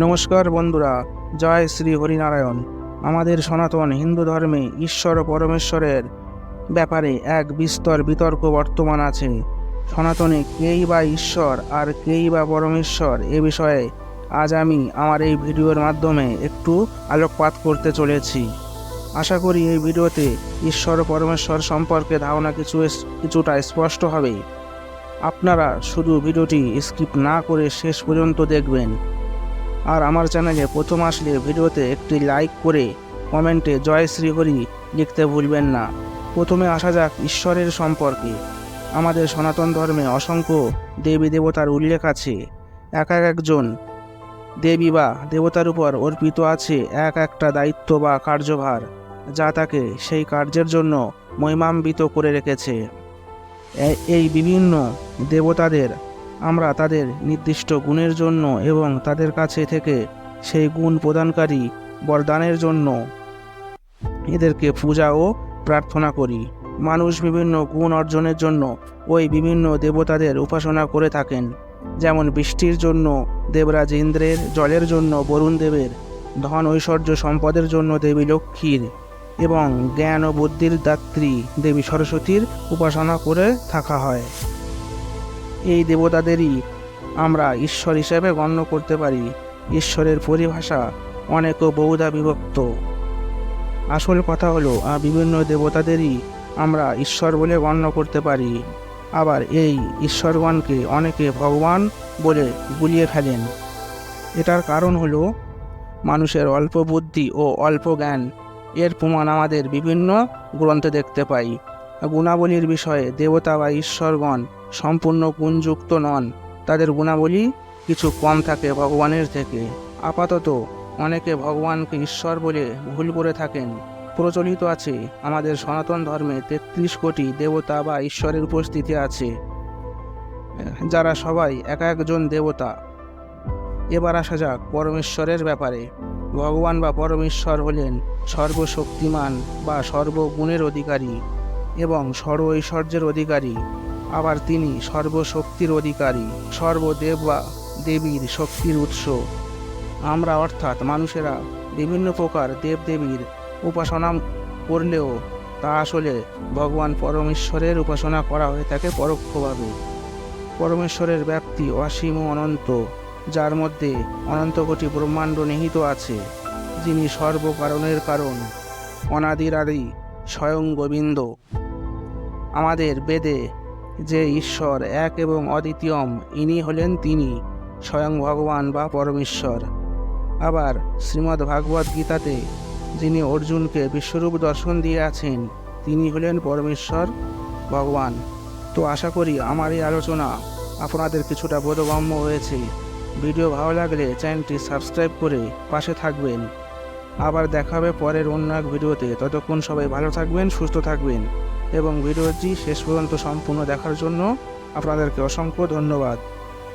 নমস্কার বন্ধুরা, জয় শ্রী হরিনারায়ণ। আমাদের সনাতন হিন্দু ধর্মে ঈশ্বর ও পরমেশ্বরের ব্যাপারে এক বিস্তর বিতর্ক বর্তমান আছে। সনাতনে কেই বা ঈশ্বর আর কেই বা পরমেশ্বর, এ বিষয়ে আজ আমি আমার এই ভিডিওর মাধ্যমে একটু আলোকপাত করতে চলেছি। আশা করি এই ভিডিওতে ঈশ্বর ও পরমেশ্বর সম্পর্কে ধারণা কিছুটা স্পষ্ট হবে। আপনারা শুধু ভিডিওটি স্কিপ না করে শেষ পর্যন্ত দেখবেন। আর আমার চ্যানেলে প্রথম আসলে ভিডিওতে একটি লাইক করে কমেন্টে জয় শ্রীহরি লিখতে ভুলবেন না। প্রথমে আসা যাক ঈশ্বরের সম্পর্কে। আমাদের সনাতন ধর্মে অসংখ্য দেবী দেবতার উল্লেখ আছে। একজন দেবী বা দেবতার উপর অর্পিত আছে একটা দায়িত্ব বা কার্যভার, যা তাকে সেই কার্যের জন্য মহিমান্বিত করে রেখেছে। এই বিভিন্ন দেবতাদের আমরা তাদের নির্দিষ্ট গুণের জন্য এবং তাদের কাছে থেকে সেই গুণ প্রদানকারী বরদানের জন্য এদেরকে পূজা ও প্রার্থনা করি। মানুষ বিভিন্ন গুণ অর্জনের জন্য ওই বিভিন্ন দেবতাদের উপাসনা করে থাকেন। যেমন বৃষ্টির জন্য দেবরাজ ইন্দ্রের, জলের জন্য বরুণ দেবের, ধন ঐশ্বর্য সম্পদের জন্য দেবী লক্ষ্মীর এবং জ্ঞান ও বুদ্ধির দাত্রী দেবী সরস্বতীর উপাসনা করে থাকা হয়। এই দেবতাদেরই আমরা ঈশ্বর হিসেবে গণ্য করতে পারি। ঈশ্বরের পরিভাষা অনেক ও বহুধা বিভক্ত। আসল কথা হলো বিভিন্ন দেবতাদেরই আমরা ঈশ্বর বলে গণ্য করতে পারি। আবার এই ঈশ্বরগণকে অনেকে ভগবান বলে গুলিয়ে ফেলেন। এটার কারণ হলো মানুষের অল্প বুদ্ধি ও অল্প জ্ঞান। এর প্রমাণ আমাদের বিভিন্ন গ্রন্থে দেখতে পাই। গুণাবলীর বিষয়ে দেবতা বা ঈশ্বরগণ সম্পূর্ণ গুণযুক্ত নন। তাদের গুণাবলী কিছু কম থাকে ভগবানের থেকে। আপাতত অনেকে ভগবানকে ঈশ্বর বলে ভুল করে থাকেন। প্রচলিত আছে আমাদের সনাতন ধর্মে ৩৩ কোটি দেবতা বা ঈশ্বরের উপস্থিতি আছে, যারা সবাই একজন দেবতা। এবার আসা যাক পরমেশ্বরের ব্যাপারে। ভগবান বা পরমেশ্বর হলেন সর্বশক্তিমান বা সর্বগুণের অধিকারী এবং সর্ব ঐশ্বর্যের অধিকারী। আবার তিনি সর্বশক্তির অধিকারী, সর্বদেব বা দেবীর শক্তির উৎস। আমরা অর্থাৎ মানুষেরা বিভিন্ন প্রকার দেবদেবীর উপাসনা করলেও তা আসলে ভগবান পরমেশ্বরের উপাসনা করা হয়ে থাকে পরোক্ষভাবে। পরমেশ্বরের ব্যাপ্তি অসীম ও অনন্ত, যার মধ্যে অনন্ত কোটি ব্রহ্মাণ্ড নিহিত আছে। যিনি সর্বকারণের কারণ, অনাদির আদি, স্বয়ং গোবিন্দ। আমাদের বেদে যে ঈশ্বর এক এবং অদ্বিতীয়ম, ইনি হলেন তিনি স্বয়ং ভগবান বা পরমেশ্বর। আবার শ্রীমদ্ ভাগবত গীতাতে যিনি অর্জুনকে বিশ্বরূপ দর্শন দিয়ে আছেন, তিনি হলেন পরমেশ্বর ভগবান। তো আশা করি আমার এই আলোচনা আপনাদের কিছুটা বোধগম্য হয়েছে। ভিডিও ভালো লাগলে চ্যানেলটি সাবস্ক্রাইব করে পাশে থাকবেন। আবার দেখা হবে পরের অন্য এক ভিডিওতে। ততক্ষণ সবাই ভালো থাকবেন, সুস্থ থাকবেন এবং ভিডিওটি শেষ পর্যন্ত সম্পূর্ণ দেখার জন্য আপনাদেরকে অসংখ্য ধন্যবাদ।